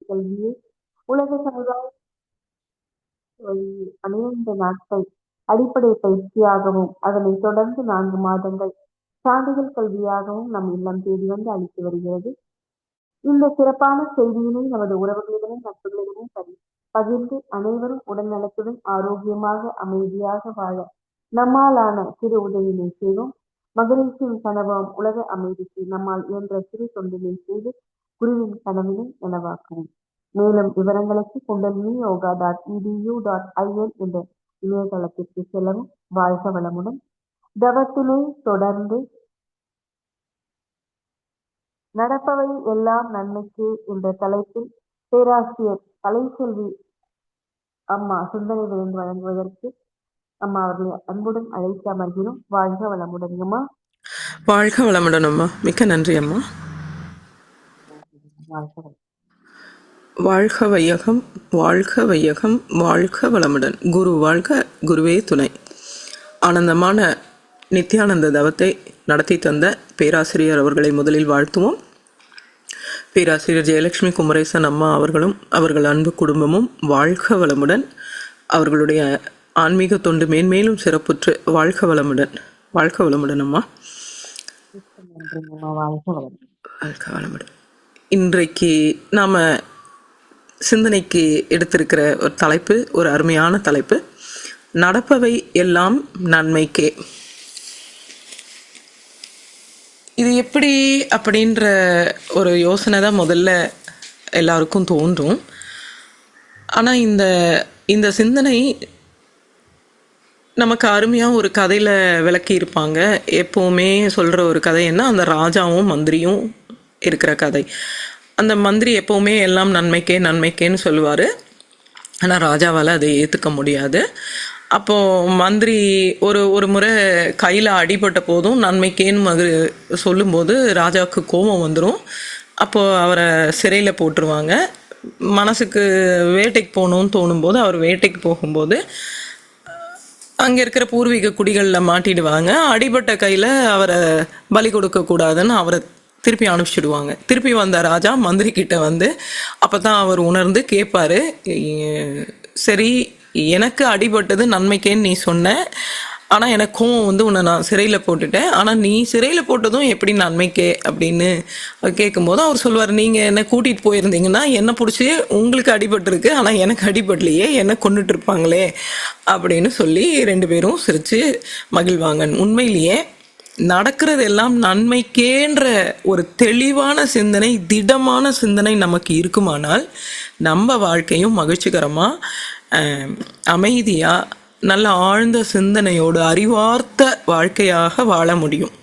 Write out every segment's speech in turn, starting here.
கல்வியை உலக சமுதாய வழியில் 12 நாட்கள் அடிப்படை பயிற்சியாகவும், அதனைத் தொடர்ந்து 4 மாதங்கள் சான்றிதழ் கல்வியாகவும் நம் இல்லம் தேடி வந்து அளித்து வருகிறது. இந்த சிறப்பான செய்தியினை நமது உறவுகளிடமும், நட்புகளிடமும் பகிர்ந்து அனைவரும் உடல்நலத்துடன் ஆரோக்கியமாக, அமைதியாக வாழ நம்மாலான சிறு உதவினை செய்வோம். மகரிஷியின் கனவாம் உலக அமைதிக்கு நம்மால் இயன்ற சிறு தொண்டினை செய்து குருவின் கனவினை நனவாக்குவோம். மேலும் விவரங்களுக்கு kundaliniyoga.edu.in என்ற இணையதளத்திற்கு செல்லவும். வாழ்க வளமுடன். தவத்தினை தொடர்ந்து நடப்பவை எல்லாம் நன்மைக்கு என்ற தலைப்பில் பேராசிரியர் கலைச்செல்வி அம்மா சிந்தனை விருந்து வழங்குவதற்கு அம்மா அவர்களை அன்புடன் அழைத்து அமர்கிறோம். வாழ்க வளமுடன் அம்மா. வாழ்க வளமுடன் அம்மா. மிக்க நன்றி அம்மா. வாழ்க வையகம், வாழ்க வையகம், வாழ்க வளமுடன். குரு வாழ்க, குருவே துணை. ஆனந்தமான நித்யானந்த தவத்தை நடத்தி தந்த பேராசிரியர் அவர்களை முதலில் வாழ்த்துவோம். பேராசிரியர் ஜெயலட்சுமி குமரேசன் அம்மா அவர்களும் அவர்கள் அன்பு குடும்பமும் வாழ்க வளமுடன். அவர்களுடைய ஆன்மீக தொண்டு மேன்மேலும் சிறப்புற்று வாழ்க வளமுடன். வாழ்க வளமுடன் அம்மா. வாழ்க வளமுடன். இன்றைக்கு நாம் சிந்தனைக்கு எடுத்திருக்கிற ஒரு தலைப்பு, ஒரு அருமையான தலைப்பு, நடப்பவை எல்லாம் நன்மைக்கே. இது எப்படி அப்படின்ற ஒரு யோசனை தான் முதல்ல எல்லாருக்கும் தோன்றும். ஆனால் இந்த சிந்தனை நமக்கு அருமையாக ஒரு கதையில் விளக்கியிருப்பாங்க. எப்போவுமே சொல்கிற ஒரு கதை என்ன, அந்த ராஜாவும் மந்திரியும் இருக்கிற கதை. அந்த மந்திரி எப்போவுமே எல்லாம் நன்மைக்கே நன்மைக்கேன்னு சொல்லுவார். ஆனால் ராஜாவால் அதை ஏற்றுக்க முடியாது. அப்போது மந்திரி ஒரு முறை கையில் அடிபட்ட போதும் நன்மைக்கேன்னு சொல்லும்போது ராஜாவுக்கு கோபம் வந்துடும். அப்போது அவரை சிறையில் போட்டுருவாங்க. மனசுக்கு வேட்டைக்கு போகணுன்னு தோணும்போது அவர் வேட்டைக்கு போகும்போது அங்கே இருக்கிற பூர்வீக குடிகளில் மாட்டிடுவாங்க. அடிபட்ட கையில் அவரை பலி கொடுக்கக்கூடாதுன்னு அவரை திருப்பி அனுப்பிச்சிடுவாங்க. திருப்பி வந்த ராஜா மந்திரி கிட்ட வந்து அப்போ தான் அவர் உணர்ந்து கேட்பார், சரி எனக்கு அடிபட்டது நன்மைக்கேன்னு நீ சொன்ன, ஆனால் எனக்கு கோவம் வந்து உன்னை நான் சிறையில் போட்டுட்டேன், ஆனால் நீ சிறையில் போட்டதும் எப்படி நன்மைக்கே அப்படின்னு கேட்கும்போது அவர் சொல்லுவார், நீங்கள் என்னை கூட்டிகிட்டு போயிருந்தீங்கன்னா என்னை பிடிச்சி உங்களுக்கு அடிபட்டிருக்கு, ஆனால் எனக்கு அடிபடலையே, என்னை கொண்டுட்டு இருப்பாங்களே அப்படின்னு சொல்லி 2 பேரும் சிரித்து மகிழ்வாங்க. உண்மையிலேயே நடக்கிறது எல்லாம் நன்மைக்கேன்ற ஒரு தெளிவான சிந்தனை, திடமான சிந்தனை நமக்கு இருக்குமானால் நம்ம வாழ்க்கையும் மகிழ்ச்சிகரமாக, அமைதியாக, நல்ல ஆழ்ந்த சிந்தனையோடு அறிவார்த்த வாழ்க்கையாக வாழ முடியும்.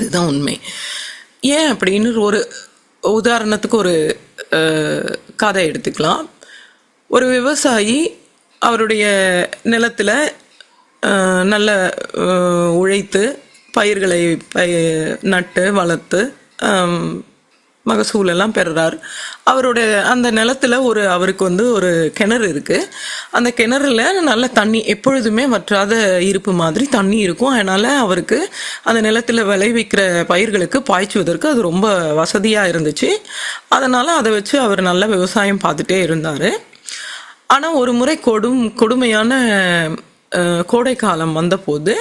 இதுதான் உண்மை. ஏன் அப்படின்னு ஒரு உதாரணத்துக்கு ஒரு கதை எடுத்துக்கலாம். ஒரு விவசாயி அவருடைய நிலத்தில் நல்ல உழைத்து பயிர்களை நட்டு வளர்த்து மகசூலெல்லாம் பெறுறார். அவருடைய அந்த நிலத்தில் அவருக்கு வந்து ஒரு கிணறு இருக்குது. அந்த கிணறுல நல்ல தண்ணி, எப்பொழுதுமே வற்றாத இருப்பு மாதிரி தண்ணி இருக்கும். அதனால் அவருக்கு அந்த நிலத்தில் விளைவிக்கிற பயிர்களுக்கு பாய்ச்சுவதற்கு அது ரொம்ப வசதியாக இருந்துச்சு. அதனால் அதை வச்சு அவர் நல்ல விவசாயம் பார்த்துட்டே இருந்தார். ஆனால் ஒரு முறை கொடுமையான கோடை காலம் வந்தபோது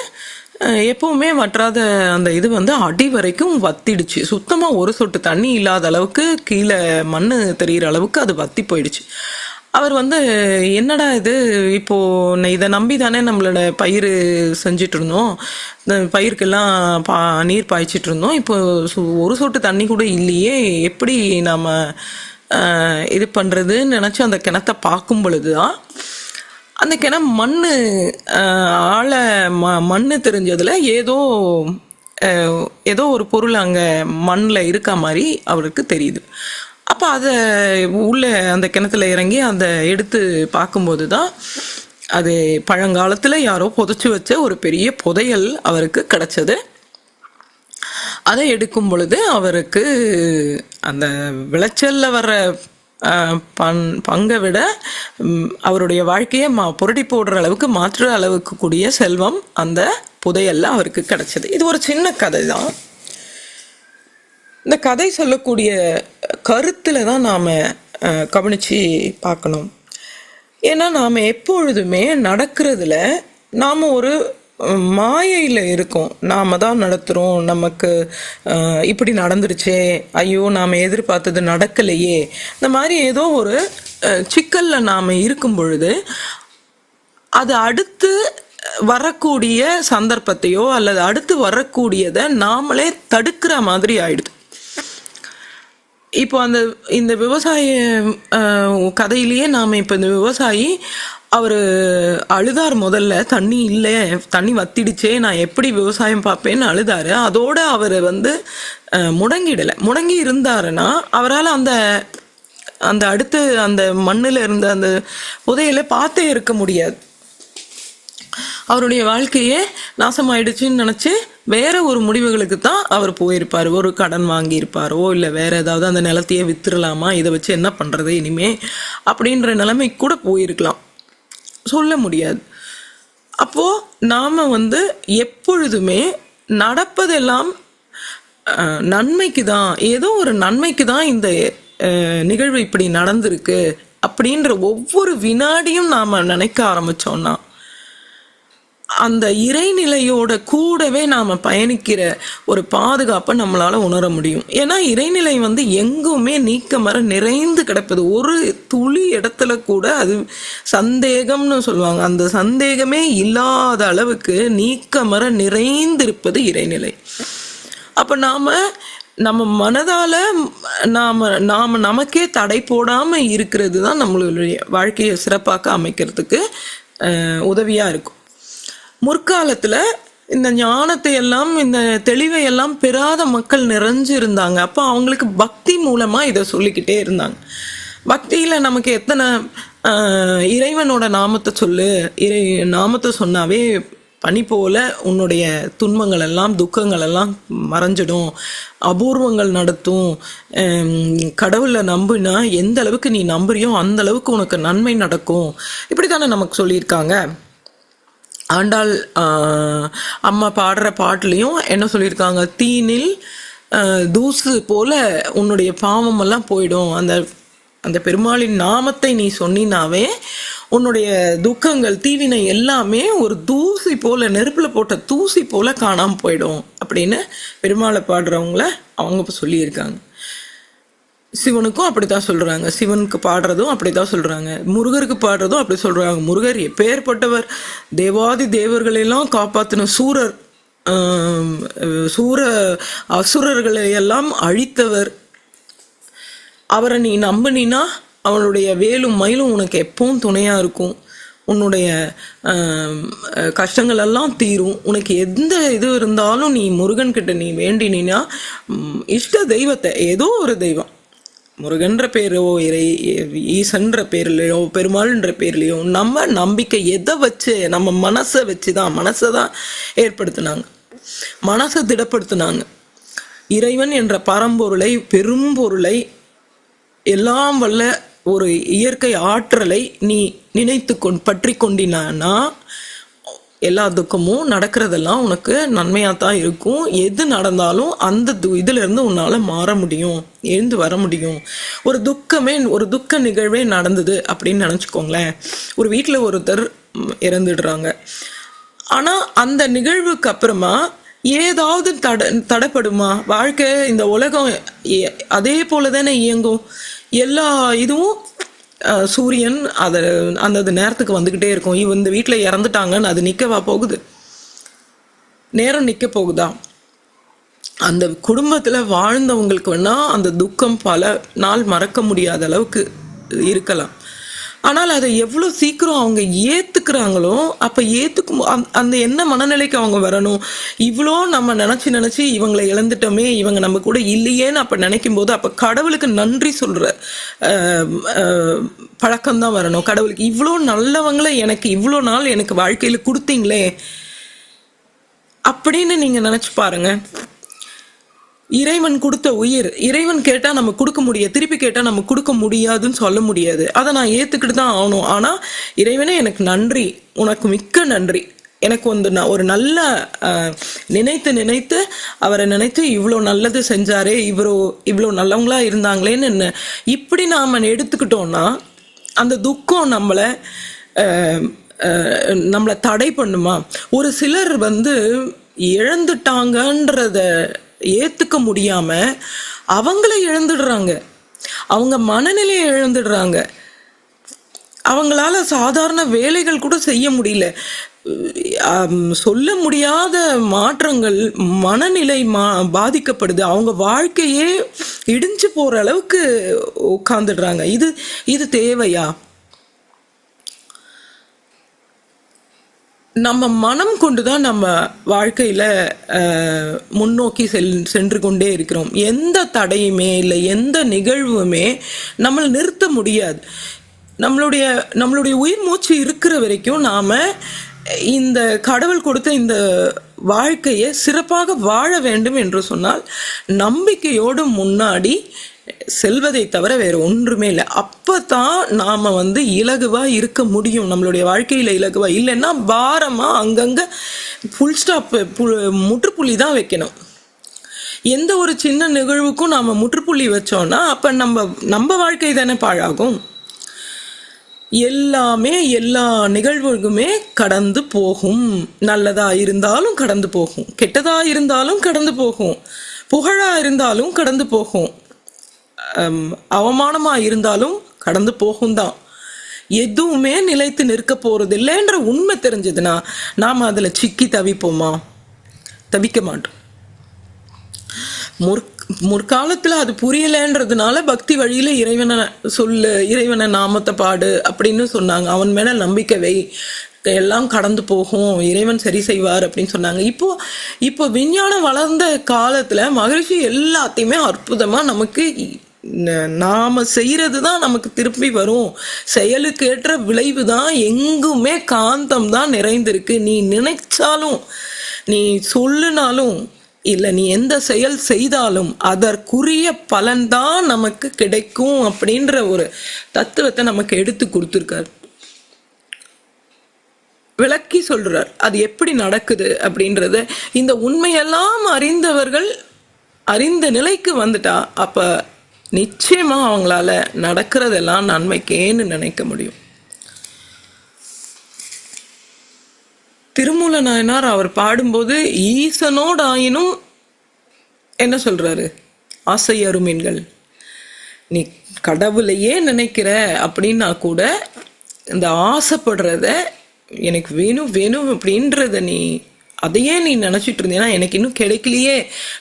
எப்பவுமே வற்றாத அந்த இது வந்து அடி வரைக்கும் வத்திடுச்சு. சுத்தமாக ஒரு சொட்டு தண்ணி இல்லாத அளவுக்கு, கீழே மண் தெரிகிற அளவுக்கு அது வத்தி போயிடுச்சு. அவர் வந்து என்னடா இது, இப்போது இதை நம்பி தானே நம்மளோட பயிர் செஞ்சிட்டு இருந்தோம், பயிருக்கெல்லாம் நீர் பாய்ச்சிட்டு இருந்தோம், இப்போ ஒரு சொட்டு தண்ணி கூட இல்லையே, எப்படி நாம் இது பண்ணுறதுன்னு நினச்சி அந்த கிணத்தை பார்க்கும் பொழுது தான் அந்த கிணம் மண் தெரிஞ்சதில் ஏதோ ஒரு பொருள் அங்கே மண்ணில் இருக்க மாதிரி அவருக்கு தெரியுது. அப்போ அதை உள்ள அந்த கிணத்துல இறங்கி அதை எடுத்து பார்க்கும்போது தான் அது பழங்காலத்தில் யாரோ புதைச்சி வச்ச ஒரு பெரிய புதையல் அவருக்கு கிடச்சது. அதை எடுக்கும் பொழுது அவருக்கு அந்த விளைச்சலில் வர்ற பங்கை விட அவருடைய வாழ்க்கையை புரட்டி போடுற அளவுக்கு, மாற்ற அளவுக்கு கூடிய செல்வம் அந்த புதையல்ல அவருக்கு கிடைச்சது. இது ஒரு சின்ன கதை தான். இந்த கதை சொல்லக்கூடிய கருத்துல தான் நாம் கவனித்து பார்க்கணும். ஏன்னா நாம் எப்பொழுதுமே நடக்கிறதுல நாம் ஒரு மாயையில் இருக்கோம். நாம் தான் நடத்துகிறோம், நமக்கு இப்படி நடந்துருச்சே, ஐயோ நாம் எதிர்பார்த்தது நடக்கலையே, இந்த மாதிரி ஏதோ ஒரு சிக்கலில் நாம் இருக்கும் பொழுது அது அடுத்து வரக்கூடிய சந்தர்ப்பத்தையோ அல்லது அடுத்து வரக்கூடியதை நாமளே தடுக்கிற மாதிரி ஆயிடுது. இப்போ இந்த விவசாய கதையிலேயே நாம் இப்போ இந்த விவசாயி அவர் அழுதார். முதல்ல தண்ணி இல்லை, தண்ணி வத்திடுச்சே, நான் எப்படி விவசாயம் பார்ப்பேன்னு அழுதாரு. அதோட அவர் முடங்கிடலை. முடங்கி இருந்தாருன்னா அவரால் அந்த அடுத்து அந்த மண்ணில் இருந்த அந்த புதையலை பார்த்தே இருக்க முடியாது. அவருடைய வாழ்க்கையே நாசமாயிடுச்சுன்னு நினச்சி வேற ஒரு முடிவுகளுக்கு தான் அவர் போயிருப்பார். ஒரு கடன் வாங்கியிருப்பாரோ இல்லை வேற ஏதாவது அந்த நிலத்தையே வித்துடலாமா, இதை வச்சு என்ன பண்ணுறது இனிமே அப்படின்ற நிலைமைக்கு கூட போயிருக்கலாம், சொல்ல முடியாது. அப்போது நாம் எப்பொழுதுமே நடப்பதெல்லாம் நன்மைக்கு தான், ஏதோ ஒரு நன்மைக்கு தான் இந்த நிகழ்வு இப்படி நடந்திருக்கு அப்படின்ற ஒவ்வொரு வினாடியும் நாம் நினைக்க ஆரம்பித்தோம்னா அந்த இறைநிலையோட கூடவே நாம் பயணிக்கிற ஒரு பாதுகாப்பை நம்மளால் உணர முடியும். ஏன்னா இறைநிலை எங்குமே நீக்கமர நிறைந்து கிடப்பது. ஒரு துளி இடத்துல கூட அது சந்தேகம்னு சொல்லுவாங்க, அந்த சந்தேகமே இல்லாத அளவுக்கு நீக்கமர நிறைந்திருப்பது இறைநிலை. அப்போ நம்ம மனதால் நாம் நமக்கே தடை போடாமல் இருக்கிறது தான் நம்மளுடைய வாழ்க்கையை சிறப்பாக அமைக்கிறதுக்கு உதவியாக இருக்கும். முற்காலத்தில் இந்த ஞானத்தை எல்லாம் இந்த தெளிவை எல்லாம் பெறாத மக்கள் நிறைஞ்சு இருந்தாங்க. அப்போ அவங்களுக்கு பக்தி மூலமாக இதை சொல்லிக்கிட்டே இருந்தாங்க. பக்தியில் நமக்கு எத்தனை இறைவனோட நாமத்தை சொல்லு, நாமத்தை சொன்னாவே பனி போல உன்னுடைய துன்பங்கள் எல்லாம் துக்கங்கள் எல்லாம் மறைஞ்சிடும், அபூர்வங்கள் நடத்தும், கடவுளை நம்புனா எந்த அளவுக்கு நீ நம்புறியோ அந்த அளவுக்கு உனக்கு நன்மை நடக்கும், இப்படி தானே நமக்கு சொல்லியிருக்காங்க. ஆண்டாள் அம்மா பாடுற பாட்டுலேயும் என்ன சொல்லியிருக்காங்க, தீனில் தூசு போல உன்னுடைய பாவமெல்லாம் போயிடும், அந்த பெருமாளின் நாமத்தை நீ சொன்னினாவே உன்னுடைய துக்கங்கள் தீவினை எல்லாமே ஒரு தூசி போல, நெருப்பில் போட்ட தூசி போல காணாமல் போயிடும் அப்படின்னு பெருமாளை பாடுறவங்கள அவங்க சொல்லியிருக்காங்க. சிவனுக்கும் அப்படித்தான் சொல்றாங்க, சிவனுக்கு பாடுறதும் அப்படித்தான் சொல்றாங்க, முருகருக்கு பாடுறதும் அப்படி சொல்றாங்க. முருகர் எப்பேற்பட்டவர், தேவாதி தேவர்களெல்லாம் காப்பாத்தின சூரர், அசுரர்களை எல்லாம் அழித்தவர். அவரை நீ நம்பினா அவனுடைய வேலும் மயிலும் உனக்கு எப்பவும் துணையா இருக்கும், உன்னுடைய கஷ்டங்கள் எல்லாம் தீரும். உனக்கு எந்த இது இருந்தாலும் நீ முருகன் கிட்ட நீ வேண்டினா இஷ்ட தெய்வத்தை, ஏதோ ஒரு தெய்வம், முருகன்ற பேரோ ஈசன்ற பேர்லையோ பெருமாள்ன்ற பேர்லையோ நம்ம நம்பிக்கை எதை வச்சு, நம்ம மனசை வச்சுதான், மனசை தான் ஏற்படுத்தினாங்க, மனசை திடப்படுத்தினாங்க. இறைவன் என்ற பரம்பொருளை, பெரும்பொருளை, எல்லாம் வல்ல ஒரு இயற்கை ஆற்றலை நீ நினைத்து பற்றி கொண்டினா எல்லா துக்கமும் நடக்கிறதெல்லாம் உனக்கு நன்மையாக தான் இருக்கும். எது நடந்தாலும் அந்த இதிலிருந்து உன்னால் மாற முடியும், எழுந்து வர முடியும். ஒரு துக்க நிகழ்வே நடந்தது அப்படின்னு நினச்சிக்கோங்களேன். ஒரு வீட்டில் ஒருத்தர் இறந்துடுறாங்க. ஆனால் அந்த நிகழ்வுக்கு அப்புறமா ஏதாவது தடைப்படுமா? வாழ்க்கை, இந்த உலகம் அதே போல தானே இயங்கும். எல்லா இதுவும் சூரியன் அந்த நேரத்துக்கு வந்துக்கிட்டே இருக்கும். இந்த வீட்டில் இறந்துட்டாங்கன்னு அது நிற்கவா போகுது? நேரம் நிற்க போகுதா? அந்த குடும்பத்தில் வாழ்ந்தவங்களுக்கு வேணா அந்த துக்கம் பல நாள் மறக்க முடியாத அளவுக்கு இருக்கலாம். ஆனால் அதை எவ்வளோ சீக்கிரம் அவங்க ஏற்றுக்கிறாங்களோ, அப்போ ஏற்றுக்கும் அந்த என்ன மனநிலைக்கு அவங்க வரணும். இவ்வளோ நம்ம நினச்சி இவங்களை இழந்துட்டோமே, இவங்க நம்ம கூட இல்லையேன்னு அப்போ நினைக்கும் போது அப்போ கடவுளுக்கு நன்றி சொல்கிற பழக்கம்தான் வரணும். கடவுளுக்கு இவ்வளோ நல்லவங்களை எனக்கு இவ்வளோ நாள் எனக்கு வாழ்க்கையில் கொடுத்தீங்களே அப்படின்னு நீங்கள் நினச்சி பாருங்க. இறைவன் கொடுத்த உயிர், இறைவன் கேட்டால் நம்ம கொடுக்க முடியாது, திருப்பி கேட்டால் நம்ம கொடுக்க முடியாதுன்னு சொல்ல முடியாது. அதை நான் ஏற்றுக்கிட்டு தான் ஆகணும். ஆனால் இறைவனே எனக்கு நன்றி, உனக்கு மிக்க நன்றி, எனக்கு வந்து நான் ஒரு நல்ல நினைத்து நினைத்து அவரை நினைத்து இவ்வளோ நல்லது செஞ்சாரே, இவ்வளோ நல்லவங்களா இருந்தாங்களேன்னு இப்படி நாம எடுத்துக்கிட்டோம்னா அந்த துக்கம் நம்மளை தடை பண்ணுமா? ஒரு சிலர் வந்து இழந்துட்டாங்கன்றத ஏத்துக்க முடியாம அவங்கள இழந்துடுறாங்க, அவங்க மனநிலையை இழந்துடுறாங்க, அவங்களால சாதாரண வேலைகள் கூட செய்ய முடியல. சொல்ல முடியாத மாற்றங்கள், மனநிலை பாதிக்கப்படுது, அவங்க வாழ்க்கையே இடிஞ்சு போற அளவுக்கு உட்கார்ந்துடுறாங்க. இது தேவையா? நம்ம மனம் கொண்டுதான் நம்ம வாழ்க்கையில முன்னோக்கி சென்று கொண்டே இருக்கிறோம். எந்த தடையுமே இல்லை, எந்த நிகழ்வுமே நம்மளை நிறுத்த முடியாது. நம்மளுடைய உயிர் மூச்சு இருக்கிற வரைக்கும் நாம இந்த கடவுள் கொடுத்த இந்த வாழ்க்கையை சிறப்பாக வாழ வேண்டும் என்று சொன்னால் நம்பிக்கையோடு முன்னாடி செல்வதை தவிர வேற ஒன்றுமே இல்லை. அப்பதான் நாம வந்து இலகுவா இருக்க முடியும் நம்மளுடைய வாழ்க்கையில. இலகுவா இல்லைன்னா பாரமா அங்கங்க ஃபுல் ஸ்டாப், முற்றுப்புள்ளி தான் வைக்கணும். எந்த ஒரு சின்ன நிகழ்வுக்கும் நாம முற்றுப்புள்ளி வச்சோம்னா அப்ப நம்ம வாழ்க்கை தானே பாழாகும். எல்லா நிகழ்வுகளுமே கடந்து போகும். நல்லதா இருந்தாலும் கடந்து போகும், கெட்டதா இருந்தாலும் கடந்து போகும், புகழா இருந்தாலும் கடந்து போகும், அவமானமா இருந்தாலும் கடந்து போகும் தான். எதுவுமே நிலைத்து நிற்க போறது இல்லைன்ற உண்மை தெரிஞ்சதுன்னா நாம அதுல சிக்கி தவிப்போமா? தவிக்க மாட்டோம். முற்காலத்துல அது புரியலன்றதுனால பக்தி வழியில இறைவனை நாமத்தை பாடு அப்படின்னு சொன்னாங்க. அவன் மேல நம்பிக்கை வை, எல்லாம் கடந்து போகும், இறைவன் சரி செய்வார் அப்படின்னு சொன்னாங்க. இப்போ விஞ்ஞானம் வளர்ந்த காலத்துல மகிழ்ச்சி எல்லாத்தையுமே அற்புதமா நமக்கு நாம செய்யறது தான் நமக்கு திருப்பி வரும். செயலுக்கு ஏற்ற விளைவு தான், எங்குமே காந்தம் தான் நிறைந்திருக்கு. நீ நினைச்சாலும், நீ சொல்லுனாலும், இல்ல நீ எந்த செயல் செய்தாலும் அதற்குரிய பலன்தான் நமக்கு கிடைக்கும் அப்படின்ற ஒரு தத்துவத்தை நமக்கு எடுத்து கொடுத்துருக்காரு, விளக்கி சொல்றார். அது எப்படி நடக்குது அப்படின்றத இந்த உண்மையெல்லாம் அறிந்தவர்கள் அறிந்த நிலைக்கு வந்துட்டா அப்ப நிச்சயமா அவங்களால நடக்கிறதெல்லாம் நன்மைக்கேன்னு நினைக்க முடியும். திருமூல நாயனார் அவர் பாடும்போது ஈசனோடு ஆயினும் என்ன சொல்றாரு? ஆசை அருமீன்கள். நீ கடவுளையே நினைக்கிற அப்படின்னா கூட இந்த ஆசைப்படுறத எனக்கு வேணும் வேணும் அப்படின்றத அதையே நீ நினைச்சிட்டு இருந்தீங்கன்னா எனக்கு இன்னும் கிடைக்கலையே,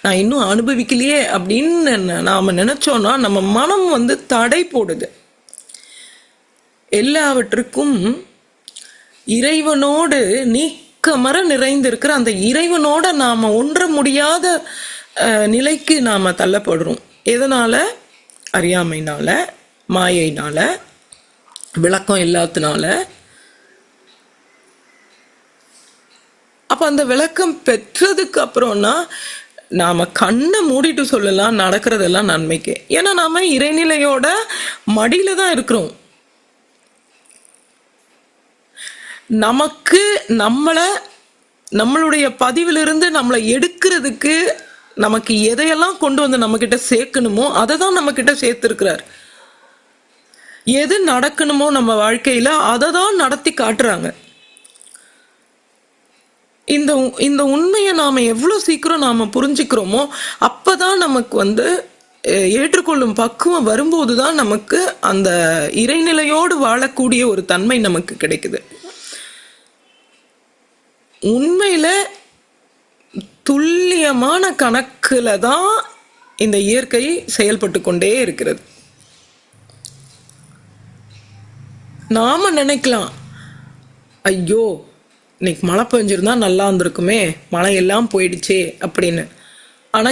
நான் இன்னும் அனுபவிக்கலையே அப்படின்னு நாம நினைச்சோம்னா நம்ம மனம் வந்து தடை போடுது. எல்லாவற்றுக்கும் இறைவனோடு நீக்கமர நிறைந்திருக்கிற அந்த இறைவனோட நாம ஒன்ற முடியாத நிலைக்கு நாம தள்ளப்படுறோம். எதனால? அறியாமைனால, மாயைனால, விளக்கம் இல்லாதனால. அப்ப அந்த விளக்கம் பெற்றதுக்கு அப்புறம்னா நாம கண்ணை மூடிட்டு சொல்லலாம் நடக்கிறதெல்லாம் நன்மைக்கு. ஏன்னா நாம இறைநிலையோட மடியில தான் இருக்கிறோம். நமக்கு நம்மளுடைய பதிவிலிருந்து நம்மளை எடுக்கிறதுக்கு நமக்கு எதையெல்லாம் கொண்டு வந்து நம்ம கிட்ட சேர்க்கணுமோ அதை தான் நம்ம கிட்ட சேர்த்திருக்கிறார். எது நடக்கணுமோ நம்ம வாழ்க்கையில அதை தான் நடத்தி காட்டுறாங்க. இந்த உண்மையை நாம எவ்வளவு சீக்கிரம் நாம புரிஞ்சுக்கிறோமோ அப்பதான் நமக்கு வந்து ஏற்றுக்கொள்ளும் பக்குவம் வரும்போதுதான் நமக்கு அந்த இறைநிலையோடு வாழக்கூடிய ஒரு தன்மை நமக்கு கிடைக்குது. உண்மையில துல்லியமான கணக்குல தான் இந்த இயற்கை செயல்பட்டு கொண்டே இருக்கிறது. நாம நினைக்கலாம், ஐயோ இன்னைக்கு மழை பெஞ்சிருந்தா நல்லா இருந்திருக்குமே, மழை எல்லாம் போயிடுச்சே அப்படின்னு. ஆனா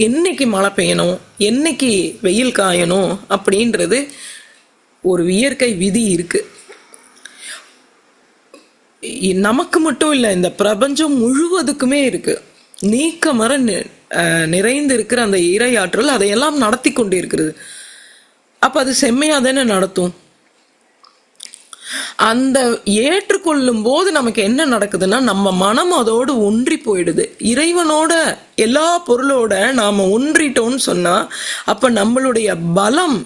என்னைக்கு மழை பெய்யணும், என்னைக்கு வெயில் காயணும் அப்படின்றது ஒரு இயற்கை விதி இருக்கு. நமக்கு மட்டும் இல்லை, இந்த பிரபஞ்சம் முழுவதுக்குமே இருக்கு. நீக்கமர நிறைந்து இருக்கிற அந்த இறையாற்றல் அதையெல்லாம் நடத்தி கொண்டு இருக்கிறது. அப்ப அது செம்மையா தானே நடத்தும். அந்த ஏற்றுக்கொள்ளும் போது நமக்கு என்ன நடக்குதுன்னா, நம்ம மனம் அதோடு ஒன்றி போயிடுது. இறைவனோட, எல்லா பொருளோட நாம ஒன்றிட்டோம்னு சொன்னா, அப்ப நம்மளுடைய பலம்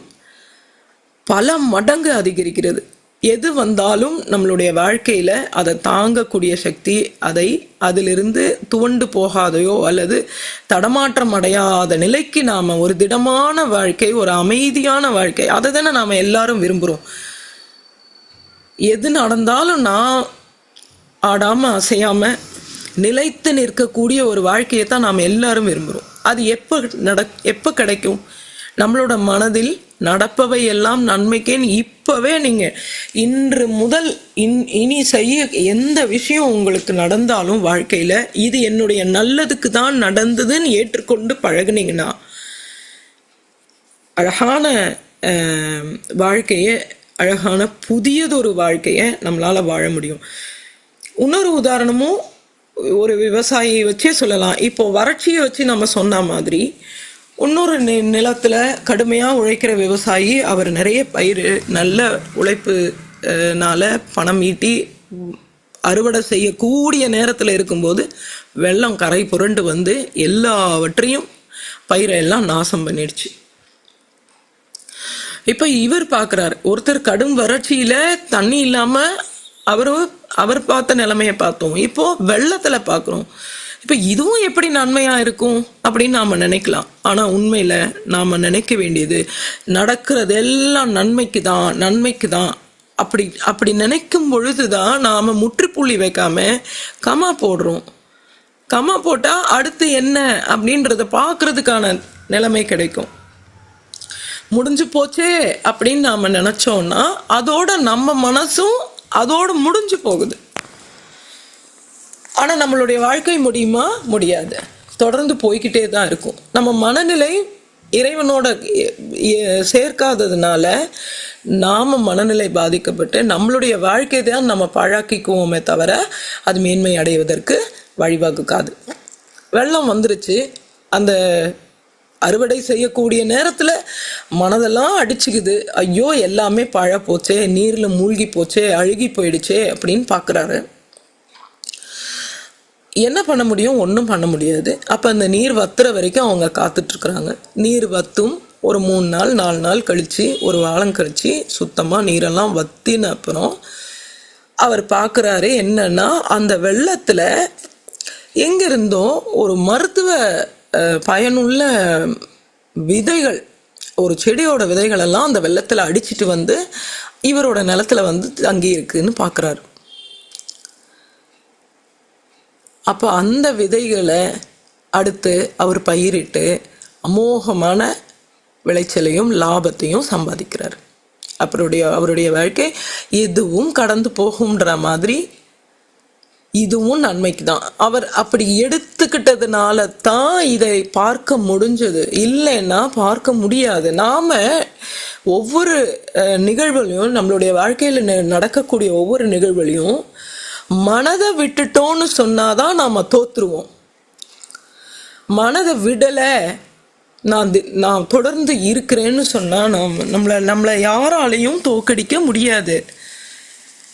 பல மடங்கு அதிகரிக்கிறது. எது வந்தாலும் நம்மளுடைய வாழ்க்கையில அதை தாங்கக்கூடிய சக்தி, அதை அதிலிருந்து துவண்டு போகாதையோ அல்லது தடமாற்றம் அடையாத நிலைக்கு நாம ஒரு திடமான வாழ்க்கை, ஒரு அமைதியான வாழ்க்கை, அதை தானே நாம எல்லாரும் விரும்புறோம். எது நடந்தாலும் நான் ஆடாம அசையாம நிலைத்து நிற்கக்கூடிய ஒரு வாழ்க்கையை தான் நாம் எல்லாரும் விரும்புகிறோம். அது எப்போ கிடைக்கும்? நம்மளோட மனதில் நடப்பவை எல்லாம் நன்மைக்கேன்னு இப்பவே நீங்க இன்று முதல் இனி செய்ய எந்த விஷயம் உங்களுக்கு நடந்தாலும் வாழ்க்கையில இது என்னுடைய நல்லதுக்கு தான் நடந்ததுன்னு ஏற்றுக்கொண்டு பழகுனீங்கன்னா அழகான வாழ்க்கையை, அழகான புதியதொரு வாழ்க்கையை நம்மளால வாழ முடியும். இன்னொரு உதாரணமும் ஒரு விவசாயியை வச்சே சொல்லலாம். இப்போ வறட்சியை வச்சு நம்ம சொன்ன மாதிரி இன்னொரு நிலத்துல கடுமையா உழைக்கிற விவசாயி, அவர் நிறைய பயிர் நல்ல உழைப்புனால பணம் ஈட்டி அறுவடை செய்யக்கூடிய நேரத்தில் இருக்கும்போது வெள்ளம் கரை புரண்டு வந்து எல்லாவற்றையும் பயிரெல்லாம் நாசம் பண்ணிடுச்சு. இப்ப இவர் பாக்குறாரு, ஒருத்தர் கடும் வறட்சியில தண்ணி இல்லாம அவர் பார்த்த நிலைமைய பார்த்தோம். இப்போ வெள்ளத்துல பாக்குறோம். இப்ப இதுவும் எப்படி நன்மையா இருக்கும் அப்படின்னு நாம நினைக்கலாம். ஆனா உண்மையில நாம நினைக்க வேண்டியது, நடக்கிறது எல்லாம் நன்மைக்கு தான். அப்படி நினைக்கும் பொழுதுதான் நாம முற்றுப்புள்ளி வைக்காம கமா போடுறோம். கமா போட்டா அடுத்து என்ன அப்படின்றத பாக்குறதுக்கான நிலைமை கிடைக்கும். முடிஞ்சு போச்சே அப்படின்னு நாம நினைச்சோம்னா அதோட நம்ம மனசும் அதோடு முடிஞ்சு போகுது. ஆனா நம்மளுடைய வாழ்க்கை முடியுமா? முடியாது. தொடர்ந்து போய்கிட்டே தான் இருக்கும். நம்ம மனநிலை இறைவனோட சேர்க்காததுனால நாம மனநிலை பாதிக்கப்பட்டு நம்மளுடைய வாழ்க்கை தான் நம்ம பாழாக்கிக்குவோமே தவிர அது மேன்மை அடைவதற்கு வழிவகுக்காது. வெள்ளம் வந்துருச்சு, அந்த அறுவடை செய்யக்கூடிய நேரத்துல மனதெல்லாம் அடிச்சுக்குது. ஐயோ எல்லாமே பாழா போச்சே, நீர்ல மூழ்கி போச்சே, அழுகி போயிடுச்சே அப்படின்னு பாக்குறாரு. என்ன பண்ண முடியும்? ஒன்றும் பண்ண முடியாது. அப்ப அந்த நீர் வத்துற வரைக்கும் அவங்க காத்துட்டு இருக்கிறாங்க. நீர் வத்தும் ஒரு 3 நாள் 4 நாள் கழிச்சு, ஒரு வாரம் கழிச்சு சுத்தமா நீரெல்லாம் வத்தின அப்புறம் அவர் பாக்குறாரு என்னன்னா, அந்த வெள்ளத்துல எங்கிருந்தோ ஒரு மருத்துவ பயனுள்ள விதைகள், ஒரு செடியோட விதைகள் எல்லாம் அந்த வெள்ளத்துல அடிச்சிட்டு வந்து இவரோட நிலத்துல வந்து தங்கி இருக்குன்னு பாக்குறாரு. அப்போ அந்த விதைகளை அடுத்து அவர் பயிரிட்டு அமோகமான விளைச்சலையும் லாபத்தையும் சம்பாதிக்கிறார். அவருடைய வாழ்க்கை எதுவும் கடந்து போகும்ன்ற மாதிரி இதுவும் நன்மைக்கு தான். அவர் அப்படி எடுத்துக்கிட்டதுனால தான் இதை பார்க்க முடிஞ்சது. இல்லைன்னா பார்க்க முடியாது. நாம ஒவ்வொரு நிகழ்வுலையும், நம்மளுடைய வாழ்க்கையில நடக்கக்கூடிய ஒவ்வொரு நிகழ்வுலையும் மனதை விட்டுட்டோன்னு சொன்னாதான் நாம தோத்துருவோம். மனதை விடல, நான் தொடர்ந்து இருக்கிறேன்னு சொன்னா நம்மளை யாராலையும் தோக்கடிக்க முடியாது.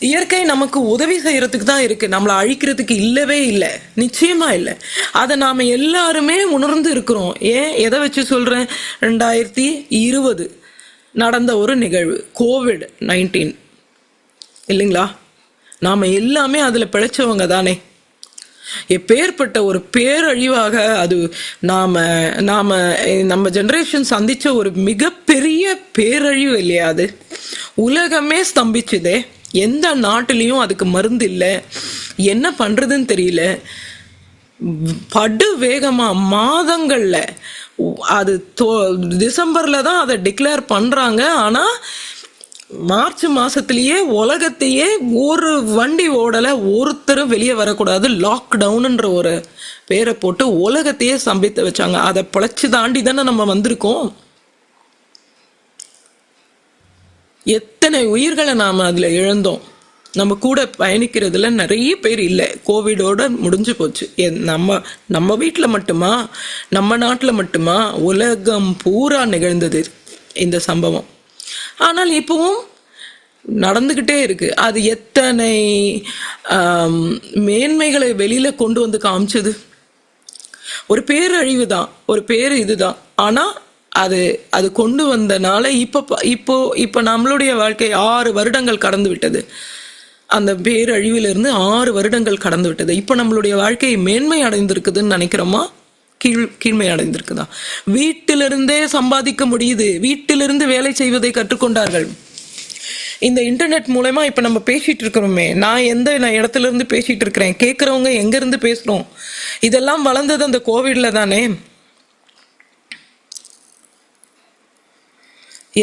இயற்கை நமக்கு உதவி செய்யறதுக்கு தான் இருக்கு, நம்மளை அழிக்கிறதுக்கு இல்லவே இல்லை, நிச்சயமா இல்லை. அதை நாம எல்லாருமே உணர்ந்து இருக்கிறோம். ஏன் எதை வச்சு சொல்றேன்? 2020 நடந்த ஒரு நிகழ்வு, COVID-19 இல்லைங்களா? நாம எல்லாமே அதுல பிழைச்சவங்க தானே. எப்பேற்பட்ட ஒரு பேரழிவாக அது நம்ம ஜெனரேஷன் சந்திச்ச ஒரு மிகப்பெரிய பேரழிவு இல்லையா? அது உலகமே ஸ்தம்பிச்சுதே. எந்த நாட்டிலையும் அதுக்கு மருந்து இல்லை, என்ன பண்றதுன்னு தெரியல. படு வேகமா மாதங்கள்ல, அது டிசம்பர்ல தான் அதை டிக்ளேர் பண்றாங்க. ஆனா மார்ச் மாசத்திலேயே உலகத்தையே ஒரு வண்டி ஓடல, ஒருத்தரும் வெளியே வரக்கூடாது, லாக்டவுன்ன்ற ஒரு பேரை போட்டு உலகத்தையே ஸ்தம்பித்து வச்சாங்க. அதை பிழைச்சு தாண்டி தானே நம்ம வந்திருக்கோம். எத்தனை உயிர்களை நாம அதுல இழந்தோம். நம்ம கூட பயணிக்கிறதுல நிறைய பேர் இல்லை. கோவிடோட முடிஞ்சு போச்சு. நம்ம வீட்டுல மட்டுமா, நம்ம நாட்டுல மட்டுமா, உலகம் பூரா நிகழ்ந்தது இந்த சம்பவம். ஆனால் இப்பவும் நடந்துகிட்டே இருக்கு. அது எத்தனை ஆம், மேன்மைகளை வெளியில கொண்டு வந்து காமிச்சது. ஒரு பேரழிவு தான், ஒரு பேரு இதுதான். ஆனா அது அது கொண்டு வந்தனால இப்போ நம்மளுடைய வாழ்க்கை 6 வருடங்கள் கடந்து விட்டது. அந்த பேரழிவிலிருந்து 6 வருடங்கள் கடந்து விட்டது. இப்போ நம்மளுடைய வாழ்க்கை மேன்மை அடைந்திருக்குதுன்னு நினைக்கிறோமா, கீழ்மை அடைந்திருக்குதா? வீட்டிலிருந்தே சம்பாதிக்க முடியுது, வீட்டிலிருந்து வேலை செய்வதை கற்றுக்கொண்டார்கள். இந்த இன்டர்நெட் மூலமா இப்ப நம்ம பேசிட்டு இருக்கிறோமே, நான் இடத்துல இருந்து பேசிட்டு இருக்கிறேன், கேட்கறவங்க எங்க இருந்து பேசுறோம், இதெல்லாம் வளர்ந்தது அந்த கோவிட்ல தானே.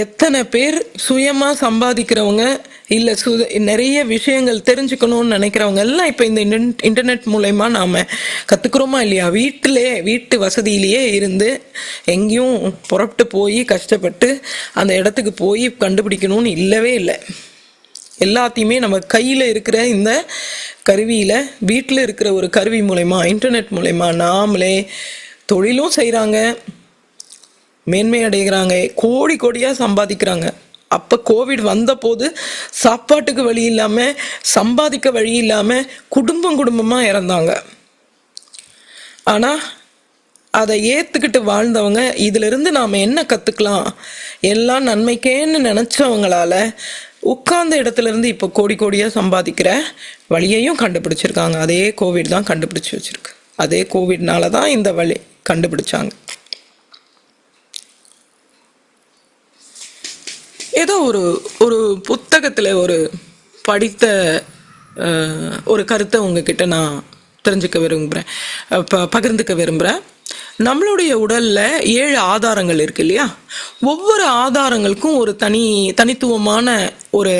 எத்தனை பேர் சுயமா சம்பாதிக்கிறவங்க, இல்ல நிறைய விஷயங்கள் தெரிஞ்சுக்கணும்னு நினைக்கிறவங்க எல்லாம் இப்ப இந்த இன்டர்நெட் மூலயமா நாம கத்துக்கிறோமா இல்லையா? வீட்டு வசதியிலேயே இருந்து எங்கேயும் புறப்பட்டு போய் கஷ்டப்பட்டு அந்த இடத்துக்கு போய் கண்டுபிடிக்கணும்னு இல்லவே இல்லை. எல்லாத்தையுமே நம்ம கையில இருக்கிற இந்த கருவியில, வீட்டில் இருக்கிற ஒரு கருவி மூலயமா, இன்டர்நெட் மூலயமா நாமளே தொழிலும் செய்யறாங்க, மேன்மை அடைகிறாங்க, கோடியா சம்பாதிக்கிறாங்க. அப்ப கோவிட் வந்த போது சாப்பாட்டுக்கு வழி இல்லாம, சம்பாதிக்க வழி இல்லாம குடும்பமா இறந்தாங்க. ஆனா அதை ஏத்துக்கிட்டு வாழ்ந்தவங்க, இதுல இருந்து நாம என்ன கத்துக்கலாம், எல்லாம் நன்மைக்கேன்னு நினைச்சவங்களால உட்கார்ந்த இடத்துல இருந்து இப்ப கோடியா சம்பாதிக்கிற வழியையும் கண்டுபிடிச்சிருக்காங்க. அதே கோவிட் தான் கண்டுபிடிச்சு வச்சிருக்கு. அதே கோவிட்னாலதான் இந்த வழி கண்டுபிடிச்சாங்க. ஏதோ ஒரு புத்தகத்துல ஒரு படித்த ஒரு கருத்தை உங்ககிட்ட நான் தெரிஞ்சுக்க விரும்புறேன், பகிர்ந்துக்க விரும்புறேன். நம்மளுடைய உடல்ல 7 ஆதாரங்கள் இருக்கு இல்லையா? ஒவ்வொரு ஆதாரங்களுக்கும் ஒரு தனித்துவமான ஒரு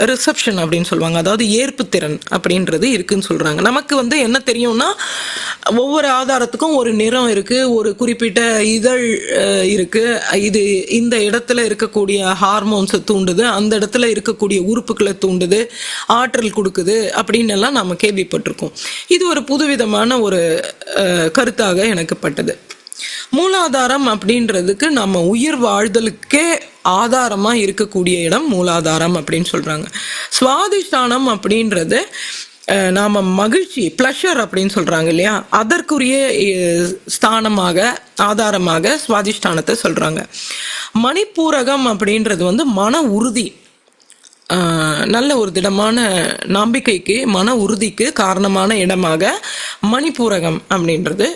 ரிசப்ஷன் அப்படின்னு சொல்லுவாங்க, அதாவது ஏற்பு திறன் அப்படின்றது இருக்குன்னு சொல்றாங்க. நமக்கு என்ன தெரியும்னா, ஒவ்வொரு ஆதாரத்துக்கும் ஒரு நிறம் இருக்கு, ஒரு குறிப்பிட்ட இதழ் இருக்கு, இது இந்த இடத்துல இருக்கக்கூடிய ஹார்மோன்ஸை தூண்டுது, அந்த இடத்துல இருக்கக்கூடிய உறுப்புகளை தூண்டுது, ஆற்றல் கொடுக்குது அப்படின்னு எல்லாம் நாம கேள்விப்பட்டிருக்கோம். இது ஒரு புதுவிதமான ஒரு கருத்தாக எனக்கு பட்டது. மூலாதாரம் அப்படின்றதுக்கு நம்ம உயிர் வாழ்தலுக்கே ஆதாரமா இருக்கக்கூடிய இடம் மூலாதாரம் அப்படின்னு சொல்றாங்க. சுவாதிஷ்டானம் அப்படின்றது நாம மகிழ்ச்சி, பிளஷர் அப்படின்னு சொல்றாங்க இல்லையா, அதற்குரிய ஸ்தானமாக, ஆதாரமாக சுவாதிஷ்டானத்தை சொல்றாங்க. மணிப்பூரகம் அப்படின்றது மன உறுதி, நல்ல ஒரு திடமான நம்பிக்கைக்கு, மன உறுதிக்கு காரணமான இடமாக மணிப்பூரகம் அப்படின்றது.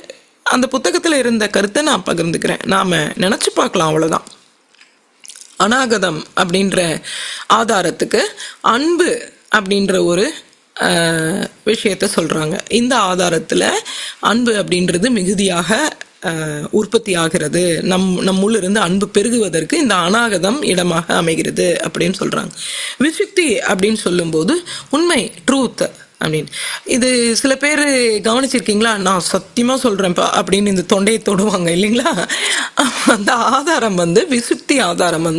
அந்த புத்தகத்துல இருந்த கருத்தை நான் பகிர்ந்துக்கிறேன், நாம நினைச்சு பார்க்கலாம், அவ்வளவுதான். அநாகதம் அப்படின்ற ஆதாரத்துக்கு அன்பு அப்படின்ற ஒரு விஷயத்த சொல்றாங்க. இந்த ஆதாரத்துல அன்பு அப்படின்றது மிகுதியாக உற்பத்தி ஆகிறது, நம்முள்ள இருந்து அன்பு பெருகுவதற்கு இந்த அநாகதம் இடமாக அமைகிறது அப்படின்னு சொல்றாங்க. விசுக்தி அப்படின்னு சொல்லும்போது உண்மை, ட்ரூத் அப்படின்னு. இது சில பேர் கவனிச்சிருக்கீங்களா? நான் சத்தியமா சொல்றேன்ப்பா அப்படின்னு இந்த தொண்டையை தொடுவாங்க இல்லைங்களா? அந்த ஆதாரம் விசுக்தி ஆதாரம்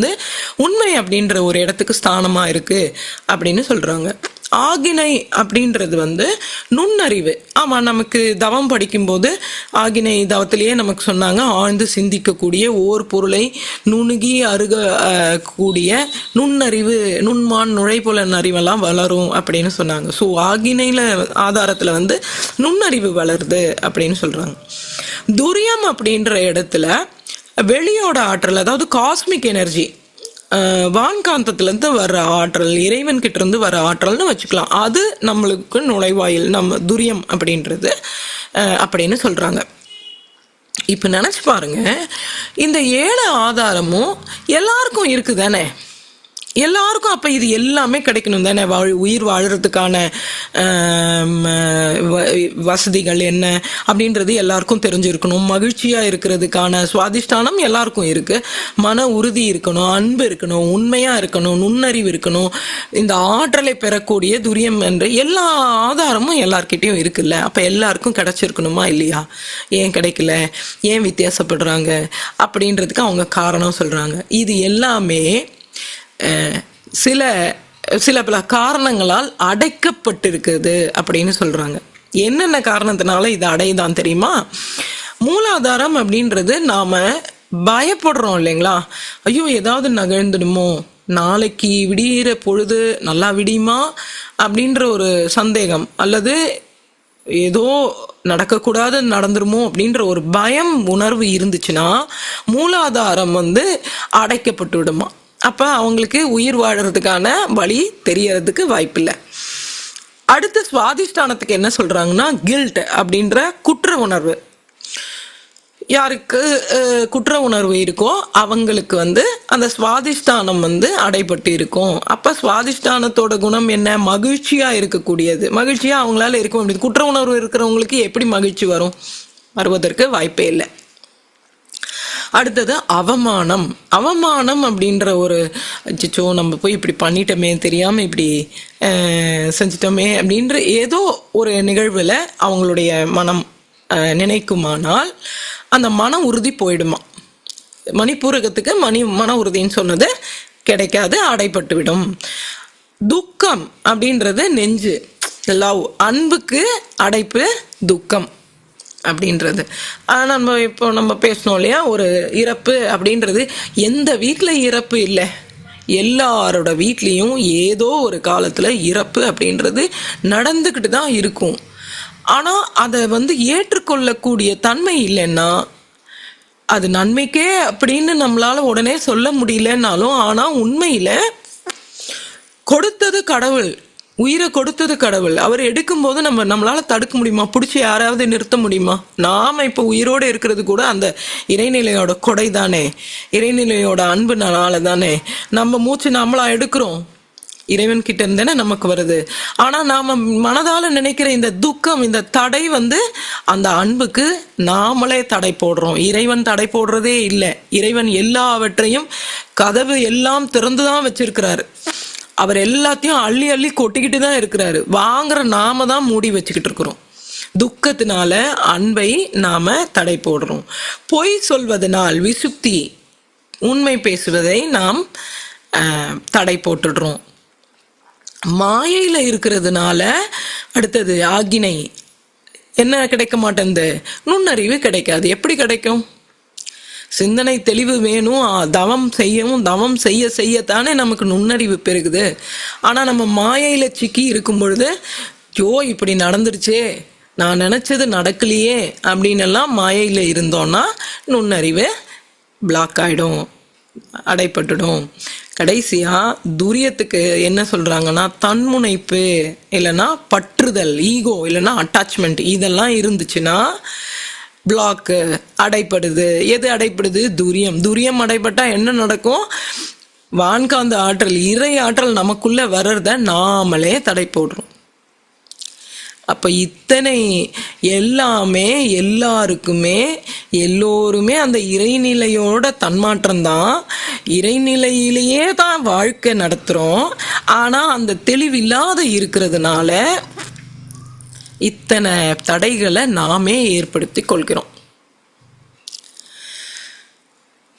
உண்மை அப்படின்ற ஒரு இடத்துக்கு ஸ்தானமா இருக்கு அப்படின்னு சொல்றாங்க. ஆகினை அப்படின்றது நுண்ணறிவு. ஆமா, நமக்கு தவம் படிக்கும்போது ஆகினை தவத்திலேயே நமக்கு சொன்னாங்க, ஆழ்ந்து சிந்திக்கக்கூடிய, ஓர் பொருளை நுணுகி அருக கூடிய நுண்ணறிவு, நுண்மான் நுழைப்புலன் அறிவெல்லாம் வளரும் அப்படின்னு சொன்னாங்க. ஸோ ஆகினையில ஆதாரத்துல நுண்ணறிவு வளருது அப்படின்னு சொல்றாங்க. துரியம் அப்படின்ற இடத்துல வெளியோட ஆற்றல், அதாவது காஸ்மிக் எனர்ஜி, வான்காந்தத்துல இருந்து வர்ற ஆற்றல், இறைவன் கிட்ட இருந்து வர ஆற்றல்னு வச்சுக்கலாம். அது நம்மளுக்கு நுழைவாயில், நம்ம துரியம் அப்படின்றது அப்படின்னு சொல்றாங்க. இப்ப நினைச்சு பாருங்க, இந்த 7 ஆதாரமும் எல்லாருக்கும் இருக்குதானே? எல்லாருக்கும் அப்ப இது எல்லாமே கிடைக்கணும் தானே? உயிர் வாழறதுக்கான வசதிகள் என்ன அப்படின்றது எல்லாருக்கும் தெரிஞ்சிருக்கணும். மகிழ்ச்சியா இருக்கிறதுக்கான சுவாதிஷ்டானம் எல்லாருக்கும் இருக்கு. மன உறுதி இருக்கணும், அன்பு இருக்கணும், உண்மையா இருக்கணும், நுண்ணறிவு இருக்கணும், இந்த ஆற்றலை பெறக்கூடிய துரியம் என்ற எல்லா ஆதாரமும் எல்லார்கிட்டையும் இருக்குல்ல. அப்ப எல்லாருக்கும் கிடைச்சிருக்கணுமா இல்லையா? ஏன் கிடைக்கல, ஏன் வித்தியாசப்படுறாங்க அப்படின்றதுக்கு அவங்க காரணம் சொல்றாங்க. இது எல்லாமே சில பல காரணங்களால் அடைக்கப்பட்டிருக்குது அப்படின்னு சொல்றாங்க. என்னென்ன காரணத்தினால இது அடையுதான் தெரியுமா? மூலாதாரம் அப்படின்றது நாம பயப்படுறோம் இல்லைங்களா? ஐயோ ஏதாவது நகழ்ந்துடுமோ, நாளைக்கு விடிகிற பொழுது நல்லா விடியுமா அப்படின்ற ஒரு சந்தேகம், அல்லது ஏதோ நடக்கக்கூடாது நடந்துருமோ அப்படின்ற ஒரு பயம் உணர்வு இருந்துச்சுன்னா மூலாதாரம் அடைக்கப்பட்டு விடுமா. அப்போ அவங்களுக்கு உயிர் வாழறதுக்கான வழி தெரியறதுக்கு வாய்ப்பில்லை. அடுத்து சுவாதிஷ்டானத்துக்கு என்ன சொல்றாங்கன்னா, கில்ட் அப்படின்ற குற்ற உணர்வு. யாருக்கு குற்ற உணர்வு இருக்கோ அவங்களுக்கு அந்த சுவாதிஷ்டானம் அடைபட்டு இருக்கும். அப்ப சுவாதிஷ்டானத்தோட குணம் என்ன? மகிழ்ச்சியா இருக்கக்கூடியது. மகிழ்ச்சியா அவங்களால இருக்க முடியாது. குற்ற உணர்வு இருக்கிறவங்களுக்கு எப்படி மகிழ்ச்சி வருவதற்கு வாய்ப்பே இல்லை. அடுத்தது அவமானம். அவமானம் அப்படின்ற ஒரு அச்சோ நம்ம போய் இப்படி பண்ணிட்டோமே, தெரியாம இப்படி செஞ்சிட்டோமே அப்படின்ற ஏதோ ஒரு நிகழ்வுல அவங்களுடைய மனம் நினைக்குமானால் அந்த மன உறுதி போயிடுமா. மணிப்பூரகத்துக்கு மன உறுதின்னு சொன்னது கிடைக்காது, அடைப்பட்டு விடும். துக்கம் அப்படின்றது நெஞ்சு, லவ், அன்புக்கு அடைப்பு துக்கம் அப்படின்றது. நம்ம பேசணும் இல்லையா, ஒரு இறப்பு அப்படின்றது எந்த வீட்டில் இறப்பு இல்லை, எல்லாரோட வீட்லேயும் ஏதோ ஒரு காலத்தில் இறப்பு அப்படின்றது நடந்துக்கிட்டு தான் இருக்கும். ஆனால் அதை ஏற்றுக்கொள்ளக்கூடிய தன்மை இல்லைன்னா அது நன்மைக்கே அப்படின்னு நம்மளால உடனே சொல்ல முடியலன்னாலும், ஆனால் உண்மையில் கொடுத்தது கடவுள், உயிரை கொடுத்தது கடவுள். அவர் எடுக்கும்போது நம்மளால தடுக்க முடியுமா? பிடிச்சி யாராவது நிறுத்த முடியுமா? நாம இப்போ உயிரோடு இருக்கிறது கூட அந்த இறைநிலையோட கொடை தானே, இறைநிலையோட அன்புனால தானே. நம்ம மூச்சு நாமளா எடுக்கிறோம், இறைவன் கிட்ட இருந்தேனே நமக்கு வருது. ஆனா நாம மனதால நினைக்கிற இந்த துக்கம், இந்த தடை அந்த அன்புக்கு நாமளே தடை போடுறோம். இறைவன் தடை போடுறதே இல்லை. இறைவன் எல்லாவற்றையும் கதவு எல்லாம் திறந்துதான் வச்சிருக்கிறாரு. அவர் எல்லாத்தையும் அள்ளி அள்ளி கொட்டிக்கிட்டு தான் இருக்கிறாரு. வாங்குற நாம தான் மூடி வச்சுக்கிட்டு இருக்கிறோம். துக்கத்தினால அன்பை நாம தடை போடுறோம். பொய் சொல்வதனால் விசுக்தி, உண்மை பேசுவதை நாம் தடை போட்டுடுறோம். மாயையில இருக்கிறதுனால அடுத்தது ஆக்கினை என்ன கிடைக்க மாட்டேங்குது, நுண்ணறிவு கிடைக்காது. எப்படி கிடைக்கும்? சிந்தனை தெளிவு வேணும், தவம் செய்யவும், தவம் செய்யத்தானே நமக்கு நுண்ணறிவு பெருகுது. ஆனா நம்ம மாயையில சிக்கி இருக்கும் பொழுது, யோ இப்படி நடந்துருச்சே, நான் நினைச்சது நடக்கலையே அப்படின்னு எல்லாம் மாயையில இருந்தோம்னா நுண்ணறிவு பிளாக் ஆயிடும், அடைப்பட்டுடும். கடைசியா துரியத்துக்கு என்ன சொல்றாங்கன்னா, தன்முனைப்பு இல்லைன்னா பற்றுதல், ஈகோ இல்லைன்னா அட்டாச்மெண்ட், இதெல்லாம் இருந்துச்சுன்னா பிளாக்கு அடைப்படுது. எது அடைப்படுது? துரியம். துரியம் அடைப்பட்டா என்ன நடக்கும்? வான்காந்த ஆற்றல், இறை ஆற்றல் நமக்குள்ள வர்றத நாமளே தடை போடுறோம். அப்ப இத்தனை எல்லாமே எல்லாருக்குமே எல்லோருமே அந்த இறைநிலையோட தன்மாற்றம் தான். இறைநிலையிலேயே தான் வாழ்க்கை நடத்துறோம். ஆனா அந்த தெளிவில்லாத இருக்கிறதுனால இத்தனை தடைகளை நாமே ஏற்படுத்தி கொள்கிறோம்.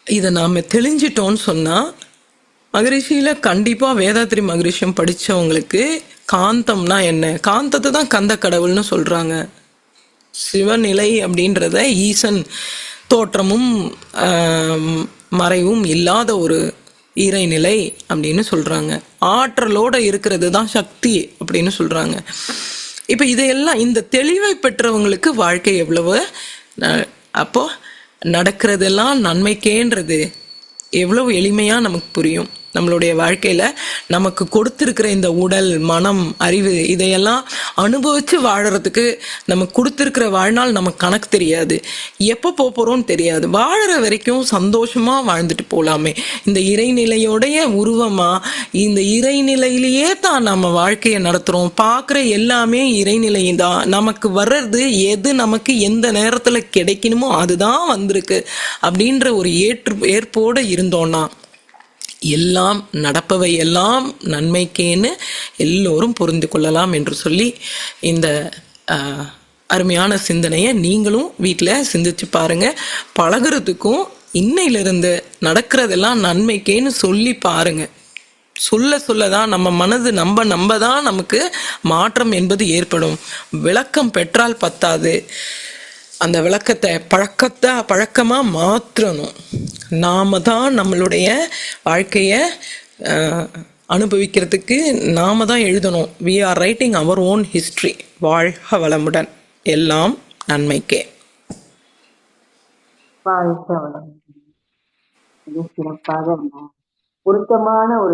இதை நாம தெளிஞ்சிட்டோம்னு சொன்னா, மகரிஷியில கண்டிப்பா வேதாத்ரி மகரிஷியம் படிச்சவங்களுக்கு காந்தம்னா என்ன, காந்தத்தை தான் கந்த கடவுள்னு சொல்றாங்க. சிவநிலை அப்படின்றத ஈசன் தோற்றமும் மறைவும் இல்லாத ஒரு இறைநிலை அப்படின்னு சொல்றாங்க. ஆற்றலோட இருக்கிறது தான் சக்தி அப்படின்னு சொல்றாங்க. இப்ப இதையெல்லாம், இந்த தெளிவை பெற்றவங்களுக்கு வாழ்க்கை எவ்வளவு, அப்போ நடக்கிறதெல்லாம் நன்மைக்கேன்றது எவ்வளவு எளிமையா நமக்கு புரியும். நம்மளுடைய வாழ்க்கையில நமக்கு கொடுத்திருக்கிற இந்த உடல், மனம், அறிவு இதையெல்லாம் அனுபவிச்சு வாழறதுக்கு நமக்கு கொடுத்திருக்கிற வாழ்நாள் நமக்கு கணக்கு தெரியாது, எப்போ போறோம்னு தெரியாது. வாழற வரைக்கும் சந்தோஷமா வாழ்ந்துட்டு போலாமே. இந்த இறைநிலையோடைய உருவமா, இந்த இறைநிலையிலேயே தான் நம்ம வாழ்க்கையை நடத்துறோம். பார்க்குற எல்லாமே இறைநிலை தான். நமக்கு வர்றது எது நமக்கு எந்த நேரத்துல கிடைக்கணுமோ அதுதான் வந்திருக்கு அப்படின்ற ஒரு ஏற்போடு இருந்தோம்னா எல்லாம் நடப்பவை எல்லாம் நன்மைக்கேன்னு எல்லோரும் புரிந்து கொள்ளலாம் என்று சொல்லி இந்த அருமையான சிந்தனையை நீங்களும் வீட்டில் சிந்திச்சு பாருங்க. பழகிறதுக்கும் இன்னையிலிருந்து நடக்கிறதெல்லாம் நன்மைக்கேன்னு சொல்லி பாருங்க. சொல்லதான் நம்ம மனது நம்ப தான் நமக்கு மாற்றம் என்பது ஏற்படும். விளக்கம் பெற்றால் பத்தாது, அந்த விளக்கத்தை பழக்கமா மாற்றணும். நாம தான் நம்மளுடைய வாழ்க்கைய அனுபவிக்கிறதுக்கு நாம தான் எழுதணும். We are writing our own history. வாழ்க வளமுடன். எல்லாம் நன்மைக்கே. வாழ்க வளமுடன். மிக சிறப்பாக பொருத்தமான ஒரு